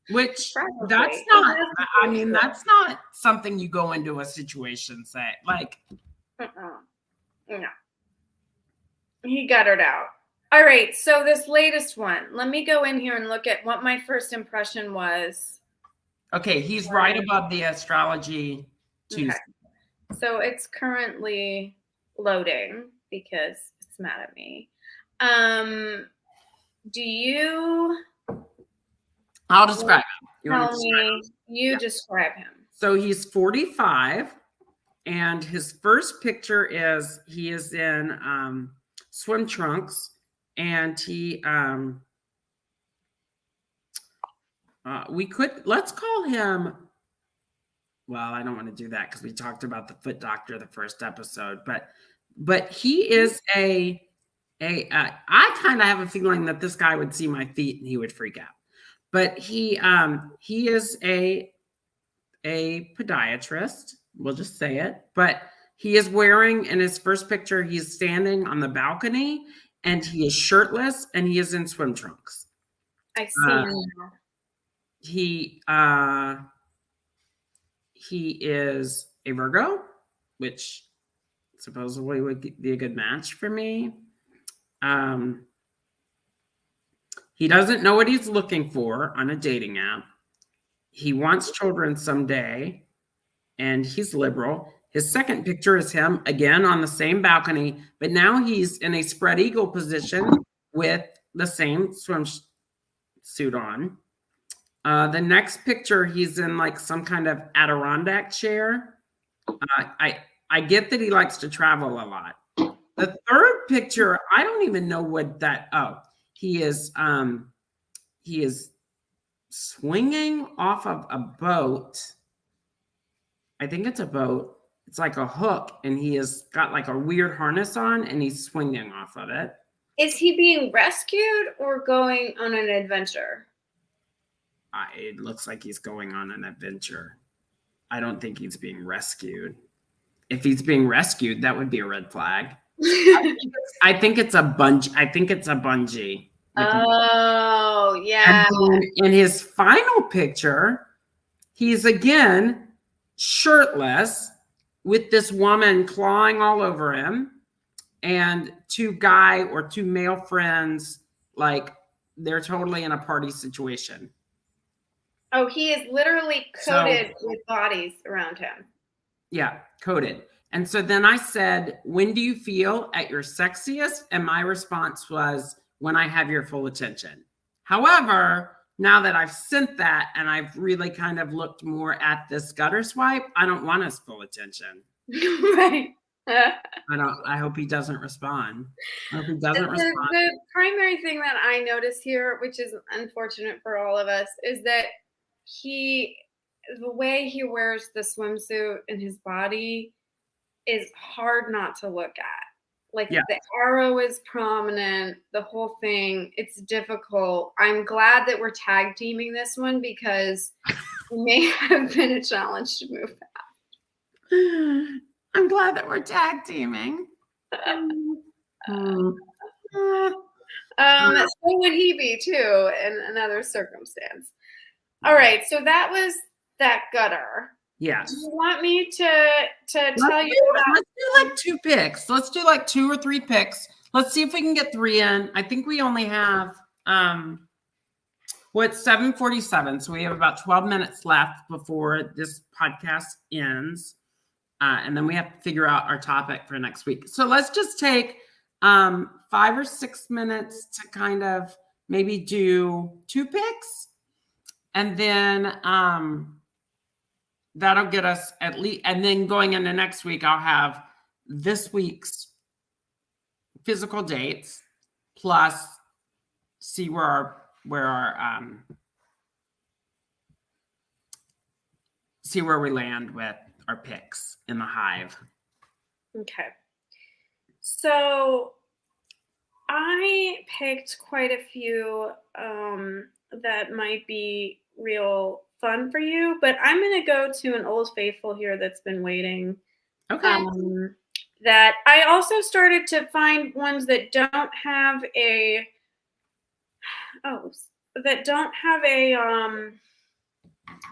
Which Probably. That's not, I mean, that's not something you go into a situation say, like. No. He guttered out. All right, so this latest one, let me go in here and look at what my first impression was. Okay, he's right above the Astrology Tuesday. Okay. So it's currently loading because it's mad at me. Do you? I'll describe him. Describe him. So he's 45, and his first picture is he is in swim trunks, and he let's call him. Well, I don't want to do that because we talked about the foot doctor the first episode, but he is I kind of have a feeling that this guy would see my feet and he would freak out. But he is a podiatrist, we'll just say it. But he is wearing, in his first picture, he's standing on the balcony and he is shirtless and he is in swim trunks. I see. He is a Virgo, which supposedly would be a good match for me. He doesn't know what he's looking for on a dating app. He wants children someday, and he's liberal. His second picture is him, again, on the same balcony, but now he's in a spread eagle position with the same swimsuit on. The next picture, he's in like some kind of Adirondack chair. I get that he likes to travel a lot. The third picture, I don't even know what that. Oh, he is swinging off of a boat. I think it's a boat. It's like a hook, and he has got like a weird harness on, and he's swinging off of it. Is he being rescued or going on an adventure? It looks like he's going on an adventure. I don't think he's being rescued. If he's being rescued, that would be a red flag. I think it's a bungee. Oh, yeah. And in his final picture, he's again shirtless with this woman clawing all over him and two male friends, like they're totally in a party situation. Oh, he is literally coated with bodies around him. Yeah, coated. And so then I said, when do you feel at your sexiest? And my response was, when I have your full attention. However, now that I've sent that and I've really kind of looked more at this gutter swipe, I don't want his full attention. Right. I hope he doesn't respond. The primary thing that I notice here, which is unfortunate for all of us, is that the way he wears the swimsuit and his body is hard not to look at. Like the arrow is prominent, the whole thing, it's difficult. I'm glad that we're tag teaming this one because it may have been a challenge to move past. I'm glad that we're tag teaming. So would he be too in another circumstance. All right, so that was that gutter. Yes. Do you want me to tell you about? Let's do like 2 picks. Let's do like 2 or 3 picks. Let's see if we can get 3 in. I think we only have it's 7:47, so we have about 12 minutes left before this podcast ends, and then we have to figure out our topic for next week. So let's just take 5 or 6 minutes to kind of maybe do 2 picks, and then that'll get us at least, and then going into next week, I'll have this week's physical dates plus see where we land with our picks in the hive. Okay. So I picked quite a few that might be real fun for you, but I'm going to go to an old faithful here that's been waiting. Okay. That I also started to find ones that don't have a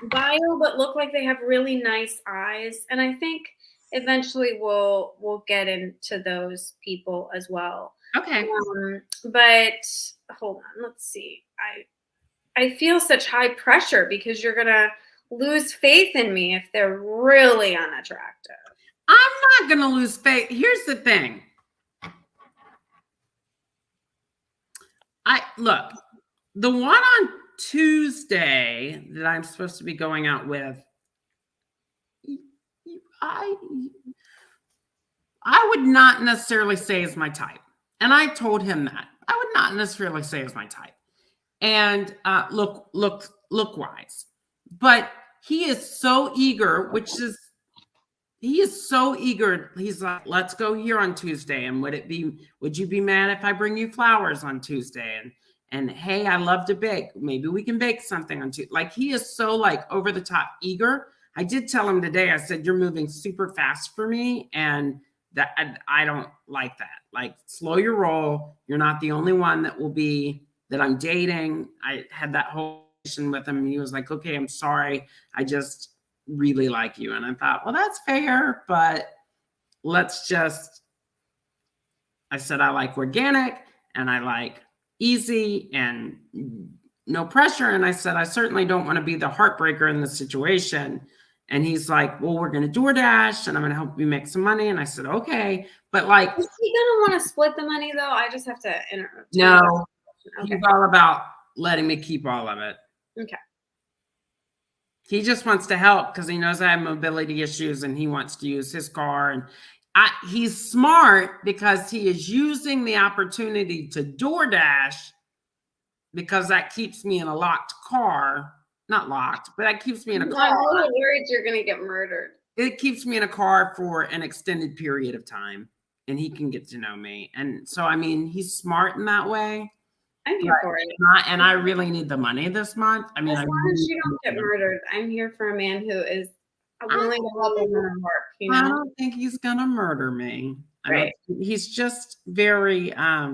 bio, but look like they have really nice eyes. And I think eventually we'll get into those people as well. Okay. But hold on, let's see. I feel such high pressure because you're gonna lose faith in me if they're really unattractive. I'm not gonna lose faith. Here's the thing. Look, the one on Tuesday that I'm supposed to be going out with, I would not necessarily say is my type. And I told him that. I would not necessarily say is my type. And look wise. But he is so eager, He's like, let's go here on Tuesday. And would you be mad if I bring you flowers on Tuesday? And hey, I love to bake. Maybe we can bake something on Tuesday. Like, he is so like over the top eager. I did tell him today, I said, you're moving super fast for me. And that I don't like that. Like, slow your roll. You're not the only one that I'm dating. I had that whole conversation with him, and he was like, okay, I'm sorry. I just really like you. And I thought, well, that's fair, but I said, I like organic and I like easy and no pressure. And I said, I certainly don't want to be the heartbreaker in the situation. And he's like, well, we're going to DoorDash and I'm going to help you make some money. And I said, okay. But like, is he going to want to split the money though? I just have to interrupt. No, okay. He's all about letting me keep all of it. Okay. He just wants to help because he knows I have mobility issues and he wants to use his car. And he's smart because he is using the opportunity to DoorDash because that keeps me in a locked car. Not locked, but that keeps me in a car. I'm a little worried you're going to get murdered. It keeps me in a car for an extended period of time and he can get to know me. And so, I mean, he's smart in that way. I'm here for it. And I really need the money this month. I mean, as long as you don't get murdered, I'm here for a man who is willing to help a woman work. You know? I don't think he's gonna murder me. Right. He's just very. I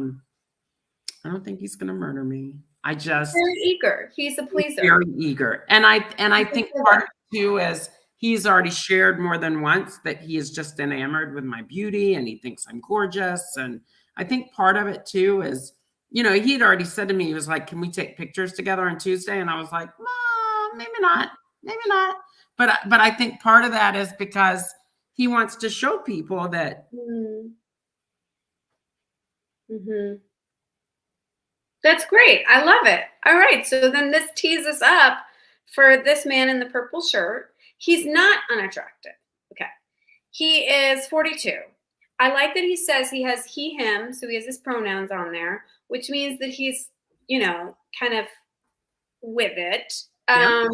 don't think he's gonna murder me. Very eager. He's a pleaser. Very eager, and I think part of it too is he's already shared more than once that he is just enamored with my beauty and he thinks I'm gorgeous, and I think part of it too is. You know, he'd already said to me, he was like, can we take pictures together on Tuesday? And I was like, maybe not. But I think part of that is because he wants to show people that. Mm-hmm. That's great. I love it. All right. So then this tees us up for this man in the purple shirt. He's not unattractive. Okay. He is 42. I like that he says he has he, him. So he has his pronouns on there, which means that he's, you know, kind of with it. Yeah.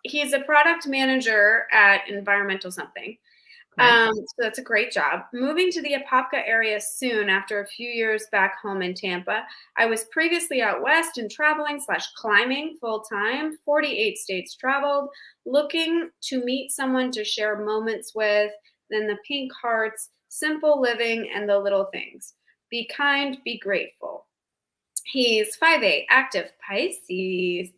He's a product manager at environmental something. Right. So that's a great job. Moving to the Apopka area soon after a few years back home in Tampa. I was previously out west and traveling / climbing full time, 48 states traveled, looking to meet someone to share moments with, then the pink hearts, simple living, and the little things. Be kind, be grateful. He's 5'8", active Pisces.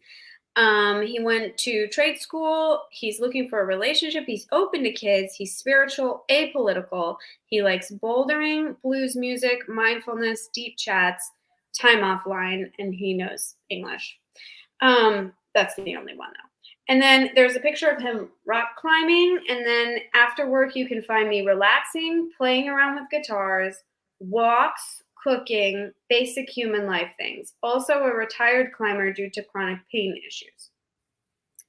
He went to trade school. He's looking for a relationship. He's open to kids. He's spiritual, apolitical. He likes bouldering, blues music, mindfulness, deep chats, time offline, and he knows English. That's the only one, though. And then there's a picture of him rock climbing. And then after work, you can find me relaxing, playing around with guitars, walks, cooking, basic human life things. Also a retired climber due to chronic pain issues.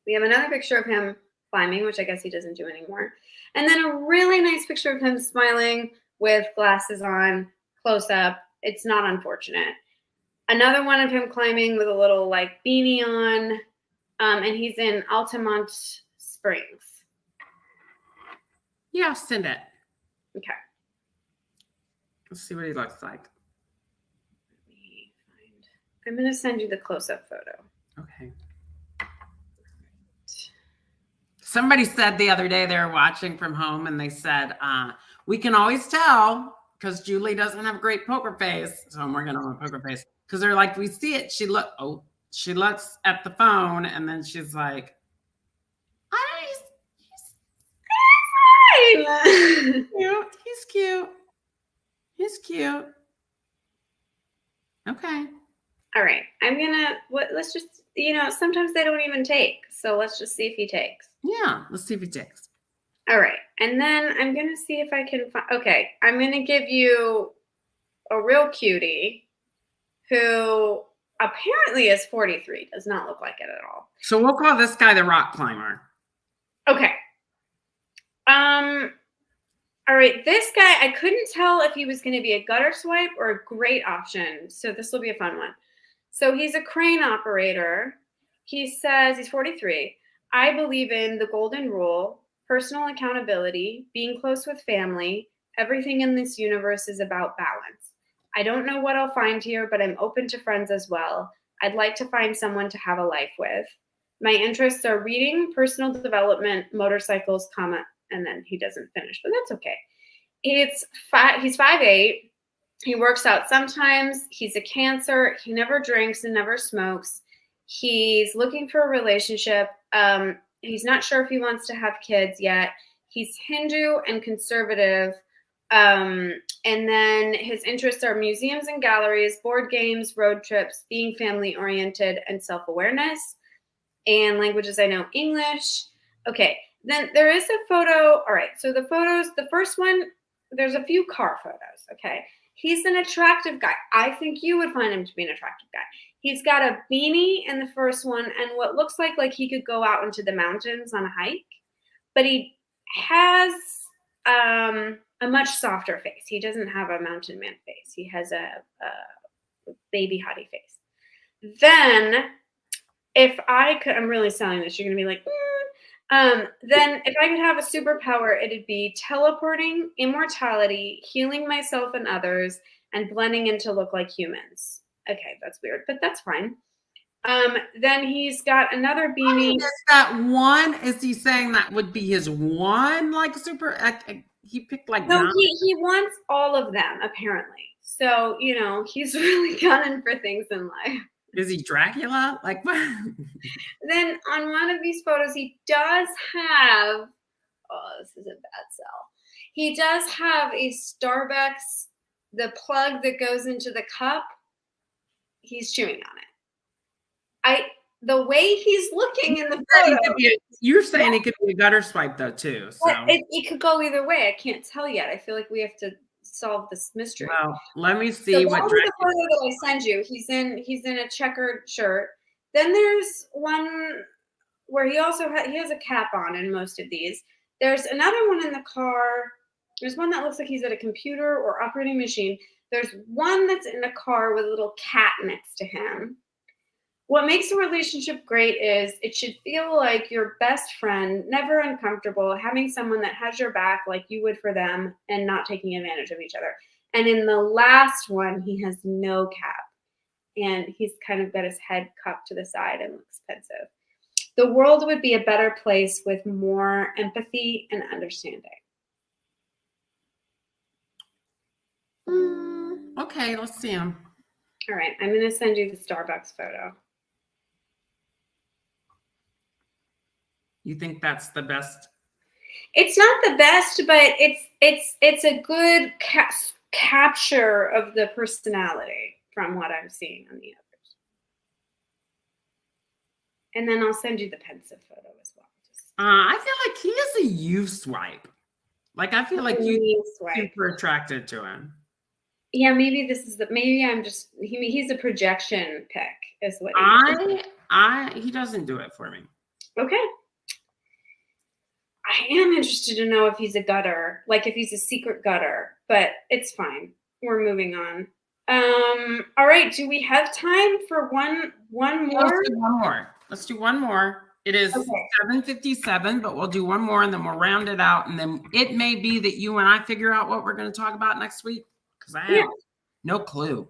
We have another picture of him climbing, which I guess he doesn't do anymore. And then a really nice picture of him smiling with glasses on, close up. It's not unfortunate. Another one of him climbing with a little like beanie on. And he's in Altamont Springs. Yeah, send it. Okay. Let's see what he looks like. I'm going to send you the close-up photo. Okay. Somebody said the other day they were watching from home and they said, we can always tell because Julie doesn't have a great poker face. So I'm working on a poker face. Because they're like, we see it. She looks at the phone and then she's like, he's cute. He's cute. He's cute. Okay. All right. Let's just, sometimes they don't even take. So let's just see if he takes. Yeah. Let's see if he takes. All right. And then I'm going to see if I can find, okay. I'm going to give you a real cutie who apparently is 43. Does not look like it at all. So we'll call this guy the rock climber. Okay. All right. This guy, I couldn't tell if he was going to be a gutter swipe or a great option. So this will be a fun one. So he's a crane operator. He says he's 43. I believe in the golden rule, personal accountability, being close with family. Everything in this universe is about balance. I don't know what I'll find here, but I'm open to friends as well. I'd like to find someone to have a life with. My interests are reading, personal development, motorcycles, and then he doesn't finish, but that's okay. He's 5'8". He works out sometimes. He's a Cancer. He never drinks and never smokes. He's looking for a relationship. He's not sure if he wants to have kids yet. He's Hindu and conservative. And then his interests are museums and galleries, board games, road trips, being family oriented, and self-awareness. And languages I know, English. Okay. Then there is a photo. All right. So the photos, the first one, there's a few car photos. Okay. He's an attractive guy. I think you would find him to be an attractive guy. He's got a beanie in the first one and what looks like he could go out into the mountains on a hike, but he has a much softer face. He doesn't have a mountain man face. He has a baby hottie face. Then if I could, I'm really selling this. You're going to be like, then if I could have a superpower, it'd be teleporting, immortality, healing myself and others, and blending in to look like humans. Okay, that's weird, but that's fine. Then he's got another beanie. Is that one? Is he saying that would be his one, like super? He picked like. No, he wants all of them apparently. So he's really gunning for things in life. Is he Dracula? Like what? Then on one of these photos, he does have. Oh, this is a bad sell. He does have a Starbucks. The plug that goes into the cup. He's chewing on it. The way he's looking in the photo. You're saying it could be a gutter swipe though too. So it could go either way. I can't tell yet. I feel like we have to solve this mystery. Well, let me see what. The photo that I send you. He's in a checkered shirt. Then there's one where he has a cap on in most of these. There's another one in the car. There's one that looks like he's at a computer or operating machine. There's one that's in a car with a little cat next to him. What makes a relationship great is it should feel like your best friend, never uncomfortable, having someone that has your back like you would for them and not taking advantage of each other. And in the last one, he has no cap and he's kind of got his head cupped to the side and looks pensive. The world would be a better place with more empathy and understanding. Okay, let's see him. All right, I'm going to send you the Starbucks photo. You think that's the best? It's not the best, but it's a good capture of the personality from what I'm seeing on the others. And then I'll send you the pensive photo as well. I feel like he is a you swipe. Like I feel like you super attracted to him. Yeah, maybe this is maybe I'm just he's a projection pick is what he doesn't do it for me. Okay. I am interested to know if he's a gutter, like if he's a secret gutter, but it's fine. We're moving on. All right, do we have time for one more? Let's do one more. It is 7:57, but we'll do one more and then we'll round it out. And then it may be that you and I figure out what we're going to talk about next week. Because I have no clue.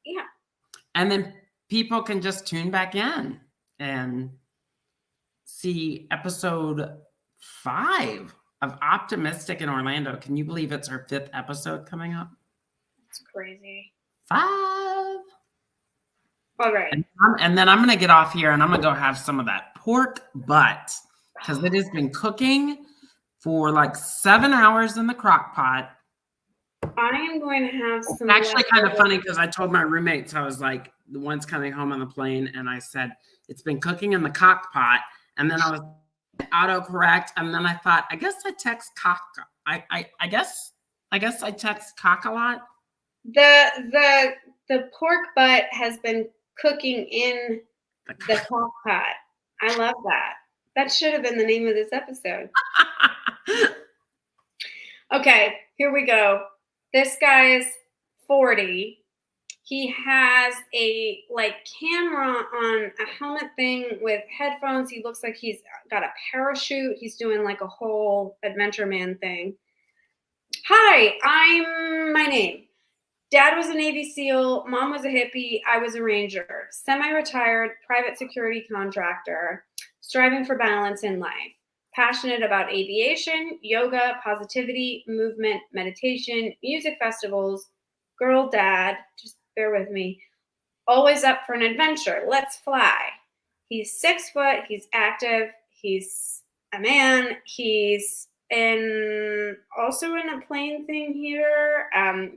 Yeah. And then people can just tune back in and see episode 5 of Optimistic in Orlando. Can you believe it's our 5th episode coming up? That's crazy. 5. All right. And then I'm going to get off here and I'm going to go have some of that pork butt because it has been cooking for like 7 hours in the crock pot. I am going to have some. It's actually kind of funny because I told my roommates, I was like, the ones coming home on the plane, and I said, it's been cooking in the cock pot. And then I was autocorrect. And then I thought, I guess I text cock. I guess I text cock a lot. The pork butt has been cooking in the cock pot. I love that. That should have been the name of this episode. Okay, here we go. This guy is 40. He has a camera on a helmet thing with headphones. He looks like he's got a parachute. He's doing like a whole Adventure Man thing. Hi, my name. Dad was a Navy SEAL. Mom was a hippie. I was a Ranger. Semi-retired, private security contractor, striving for balance in life. Passionate about aviation, yoga, positivity, movement, meditation, music festivals, girl dad, just bear with me, always up for an adventure. Let's fly. He's 6 foot. He's active. He's a man. He's also in a plane thing here.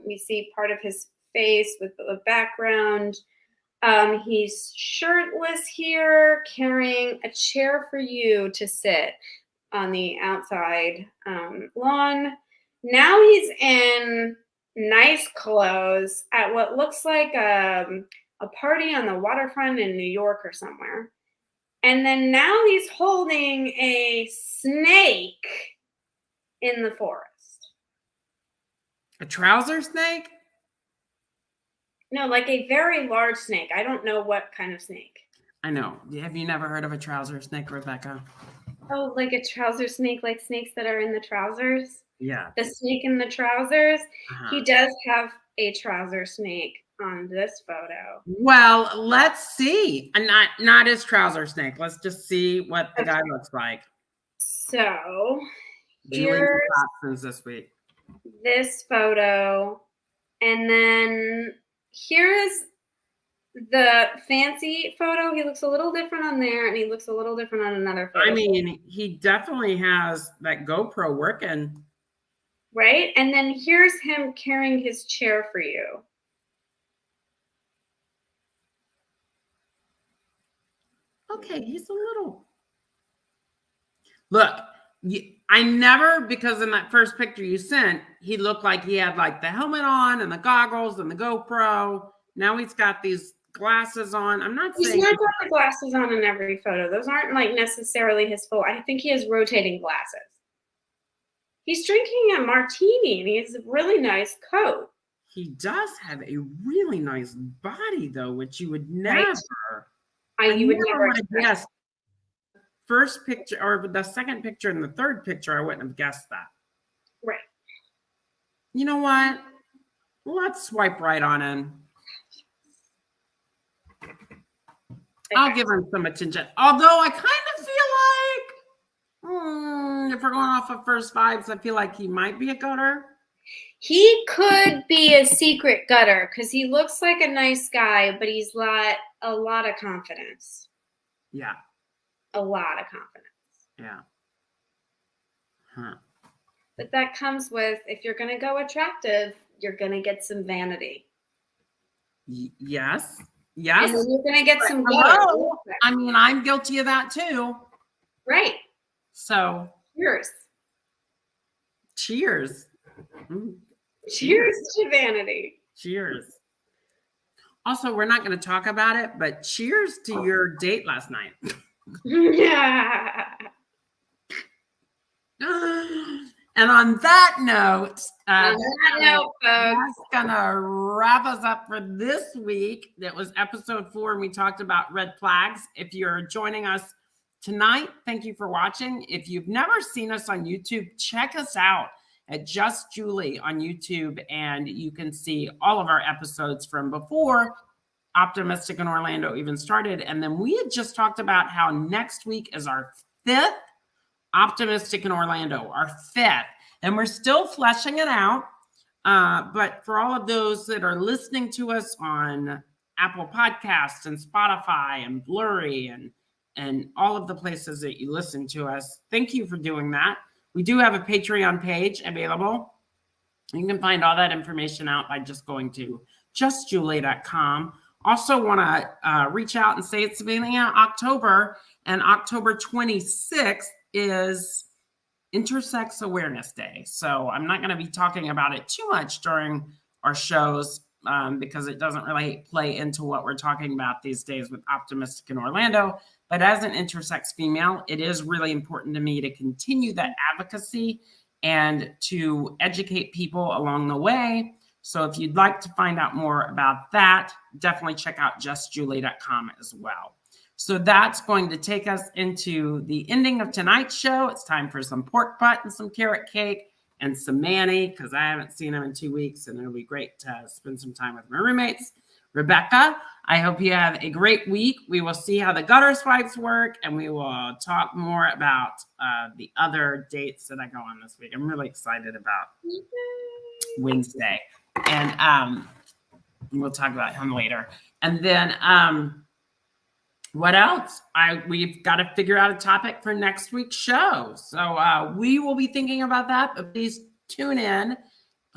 We see part of his face with the background. He's shirtless here, carrying a chair for you to sit on the outside lawn. Now he's in nice clothes at what looks like a a party on the waterfront in New York or somewhere. And then now he's holding a snake in the forest. A trouser snake? No, like a very large snake. I don't know what kind of snake. I know. Have you never heard of a trouser snake, Rebecca? Oh, like a trouser snake, like snakes that are in the trousers? Yeah. The snake in the trousers? Uh-huh. He does have a trouser snake on this photo. Well, let's see. And not his trouser snake. Let's just see what the guy looks like. So Juleigh options this week. This photo, and then here is the fancy photo. He looks a little different on there, and he looks a little different on another photo. I mean, he definitely has that GoPro working. Right? And then here's him carrying his chair for you. Okay, he's a little. Look, I never, because in that first picture you sent, he looked like he had like the helmet on and the goggles and the GoPro. Now he's got these glasses on. I'm not saying he's not got the glasses on in every photo. Those aren't like necessarily his full. I think he has rotating glasses. He's drinking a martini and he has a really nice coat. He does have a really nice body, though, which you would never. Right? You would never guess. First picture or the second picture and the third picture, I wouldn't have guessed that. Right. You know what? Let's swipe right on in. Okay. I'll give him some attention. Although I kind of feel like, if we're going off of first vibes, I feel like he might be a gutter. He could be a secret gutter because he looks like a nice guy, but he's got a lot of confidence. Yeah. A lot of confidence. Yeah. Huh. But that comes with, if you're going to go attractive, you're going to get some vanity. Yes. And then you're going to get some hello. I mean, I'm guilty of that too. Right. So. Cheers. Cheers. Cheers to vanity. Cheers. Also, we're not going to talk about it, but cheers to your date last night. Yeah. And on that note, folks, that's gonna wrap us up for this week. That was episode 4, and we talked about red flags. If you're joining us tonight, thank you for watching. If you've never seen us on YouTube, check us out at Just Juleigh on YouTube, and you can see all of our episodes from before Optimistic in Orlando even started. And then we had just talked about how next week is our 5th Optimistic in Orlando, our 5th. And we're still fleshing it out. But for all of those that are listening to us on Apple Podcasts and Spotify and Blurry and all of the places that you listen to us, thank you for doing that. We do have a Patreon page available. You can find all that information out by just going to justjuleigh.com. Also want to reach out and say it's Savannah October, and October 26th is Intersex Awareness Day. So I'm not going to be talking about it too much during our shows because it doesn't really play into what we're talking about these days with Optimistic in Orlando. But as an intersex female, it is really important to me to continue that advocacy and to educate people along the way. So if you'd like to find out more about that, definitely check out justjuleigh.com as well. So that's going to take us into the ending of tonight's show. It's time for some pork butt and some carrot cake and some Manny, because I haven't seen them in 2 weeks, and it'll be great to spend some time with my roommates. Rebecca, I hope you have a great week. We will see how the gutter swipes work, and we will talk more about the other dates that I go on this week. I'm really excited about Wednesday. And we'll talk about him later. And then what else? We've got to figure out a topic for next week's show. So we will be thinking about that. But please tune in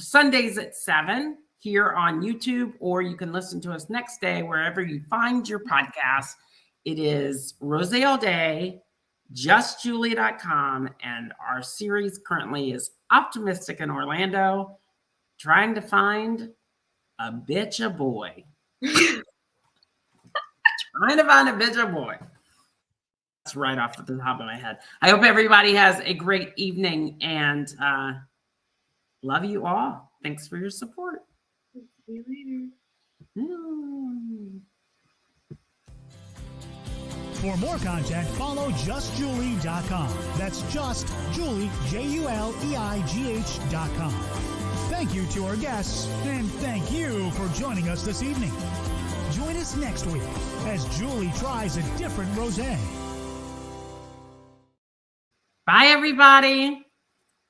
Sundays at 7 here on YouTube, or you can listen to us next day wherever you find your podcast. It is Rose All Day, justjuleigh.com, and our series currently is Optimistic in Orlando, trying to find a bitch a boy. Trying to find a bitch or boy. That's right off the top of my head. I hope everybody has a great evening and love you all. Thanks for your support. See you later. For more content, follow justjuleigh.com. That's just Juleigh, JULEIGH.com. Thank you to our guests, and thank you for joining us this evening. Join us next week as Juleigh tries a different rosé. Bye, everybody.